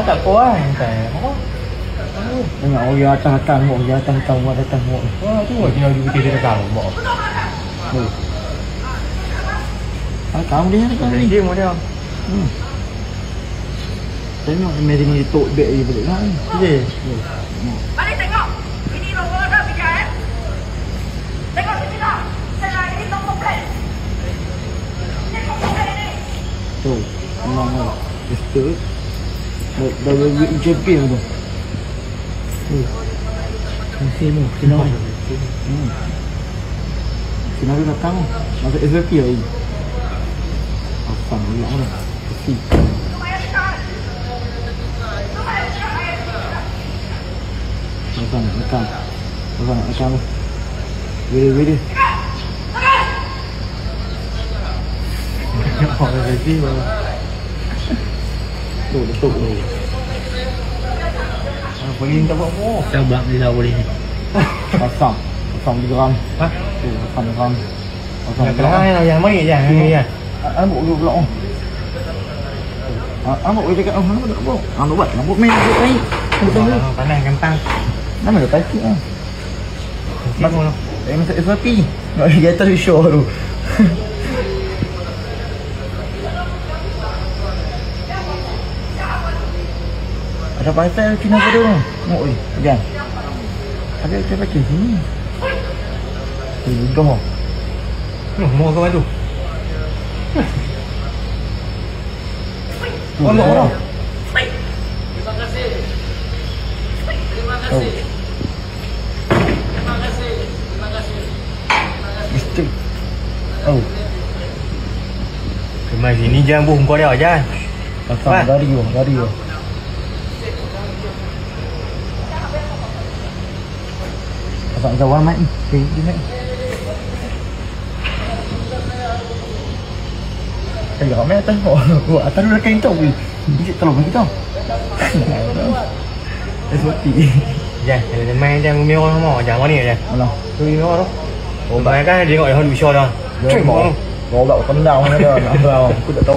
tak puas. Tak. Tengok orang datang mau, dia datang mau. Wah, tu dia juga kita datang mau. Kamu dia kan Dia mau dia. Tengok mari ni tok beg dia balik lah. Ya. Mari tengok. Ini logo dah bikin. Tengok sini dah. Saya ini nombor plate. Ini nombor plate ini. Tu, memang betul. Dah champion tu. Masih mu, kena. Kena dia datang. Masuk SVP lagi. Asam dia orang. Mesti. Makan. Wait. Orang lagi baru. Betul. Boleh tak buat apa? Coba ni lah boleh ni. Asam 3 gram. Hah? Tu, asam gram. Yang mana je? Yang Amuk dulu pula. Amuk dia cakap, "Oh, nak buat." Nak buat. Rambut main dia baik. Betul. panas kentang. Nama dia pasti ah. Bangun. Masuk SVP. Nak pergi atas show tu. Ada pasal Cina pada tu. Tengok oi, pegang. Ada saya pakai sini. Dah. Mau ke tu? Orang. Terima kasih. Oh. Mesti. Oh. Kemai sini jangan buh kau dia aja. Pasang dari yo. Pasang jawab mai. Di mai. Kayak mai tengok. Gua atas dah kain tau. Dia tolong kita. SOT. Ya, ada main jangan mio mau jangan ni aja. Mana? Tu mio tu. Oh, mai kan dia ngồi hơn bị show dah. Gua bawa tendang mana dah. Aku tak tahu.